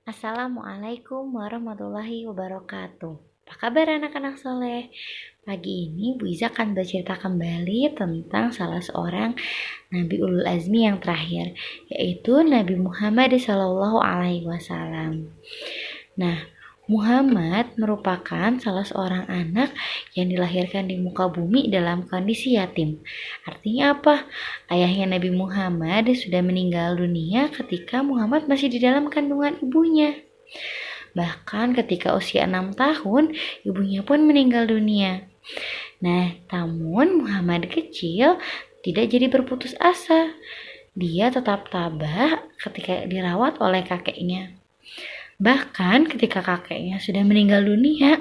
Assalamualaikum warahmatullahi wabarakatuh. Apa kabar anak-anak soleh? Pagi ini Bu Iza akan bercerita kembali tentang salah seorang Nabi Ulul Azmi yang terakhir, yaitu Nabi Muhammad SAW. Nah, Muhammad merupakan salah seorang anak yang dilahirkan di muka bumi dalam kondisi yatim. Artinya apa? Ayahnya Nabi Muhammad sudah meninggal dunia ketika Muhammad masih di dalam kandungan ibunya. Bahkan ketika usia 6 tahun, ibunya pun meninggal dunia. Nah, namun Muhammad kecil tidak jadi berputus asa. Dia tetap tabah ketika dirawat oleh kakeknya. Bahkan ketika kakeknya sudah meninggal dunia,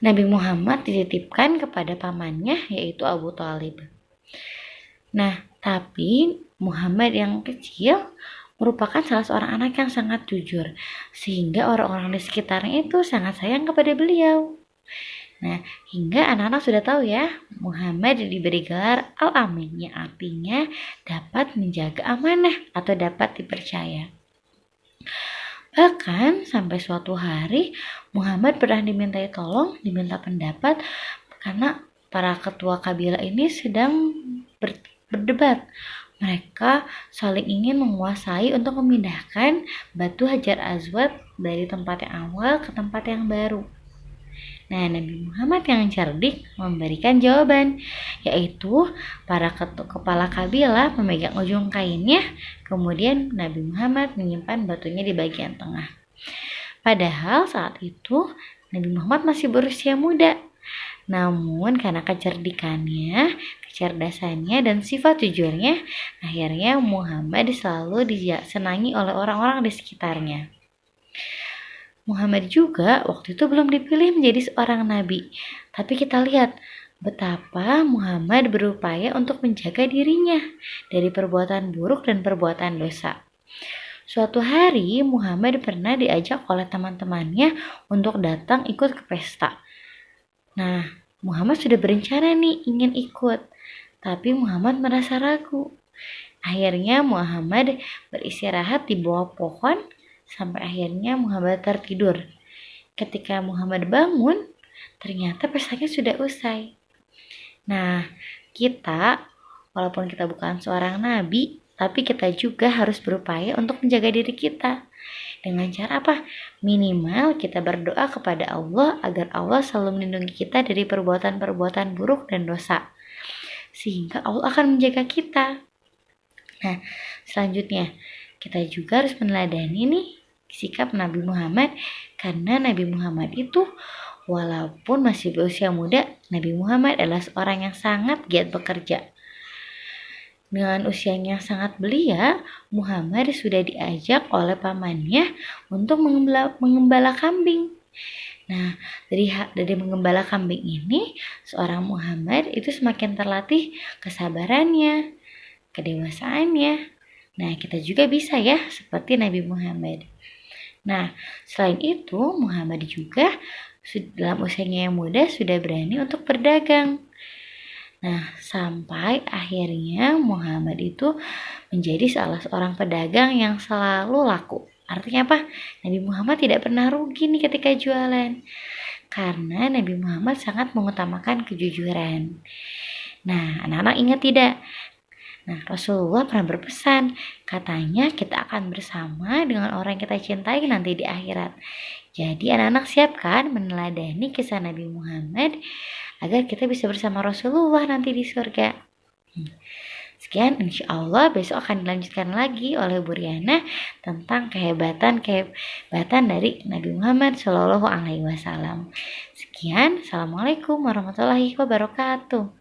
Nabi Muhammad dititipkan kepada pamannya yaitu Abu Thalib. Nah, tapi Muhammad yang kecil merupakan salah seorang anak yang sangat jujur, sehingga orang-orang di sekitarnya itu sangat sayang kepada beliau. Nah, hingga anak-anak sudah tahu ya, Muhammad diberi gelar Al-Amin, yang artinya dapat menjaga amanah atau dapat dipercaya. Bahkan sampai suatu hari Muhammad pernah dimintai tolong, diminta pendapat karena para ketua kabilah ini sedang berdebat. Mereka saling ingin menguasai untuk memindahkan batu Hajar Aswad dari tempat yang awal ke tempat yang baru. Nah, Nabi Muhammad yang cerdik memberikan jawaban, yaitu para kepala kabilah memegang ujung kainnya, kemudian Nabi Muhammad menyimpan batunya di bagian tengah. Padahal saat itu Nabi Muhammad masih berusia muda. Namun karena kecerdikannya, kecerdasannya, dan sifat jujurnya, akhirnya Muhammad selalu disenangi oleh orang-orang di sekitarnya. Muhammad juga waktu itu belum dipilih menjadi seorang nabi. Tapi kita lihat betapa Muhammad berupaya untuk menjaga dirinya dari perbuatan buruk dan perbuatan dosa. Suatu hari Muhammad pernah diajak oleh teman-temannya untuk datang ikut ke pesta. Nah, Muhammad sudah berencana nih ingin ikut, tapi Muhammad merasa ragu. Akhirnya Muhammad beristirahat di bawah pohon sampai akhirnya Muhammad tertidur. Ketika Muhammad bangun, ternyata pestanya sudah usai. Nah, kita walaupun kita bukan seorang nabi, tapi kita juga harus berupaya untuk menjaga diri kita. Dengan cara apa? Minimal kita berdoa kepada Allah agar Allah selalu melindungi kita dari perbuatan-perbuatan buruk dan dosa. Sehingga Allah akan menjaga kita. Nah, selanjutnya kita juga harus meneladani nih sikap Nabi Muhammad, karena Nabi Muhammad itu walaupun masih berusia muda, Nabi Muhammad adalah seorang yang sangat giat bekerja. Dengan usianya sangat belia, Muhammad sudah diajak oleh pamannya untuk mengembala kambing. Nah, dari mengembala kambing ini, seorang Muhammad itu semakin terlatih kesabarannya, kedewasaannya. Nah, kita juga bisa ya seperti Nabi Muhammad. Nah, selain itu Muhammad juga dalam usianya yang muda sudah berani untuk berdagang. Nah, sampai akhirnya Muhammad itu menjadi salah seorang pedagang yang selalu laku. Artinya apa? Nabi Muhammad tidak pernah rugi nih ketika jualan. Karena Nabi Muhammad sangat mengutamakan kejujuran. Nah, anak-anak ingat tidak? Nah, Rasulullah pernah berpesan, katanya kita akan bersama dengan orang yang kita cintai nanti di akhirat. Jadi anak-anak siapkan meneladani kisah Nabi Muhammad agar kita bisa bersama Rasulullah nanti di surga. Sekian, insya Allah besok akan dilanjutkan lagi oleh Bu Riana tentang kehebatan dari Nabi Muhammad SAW. Sekian, Assalamualaikum warahmatullahi wabarakatuh.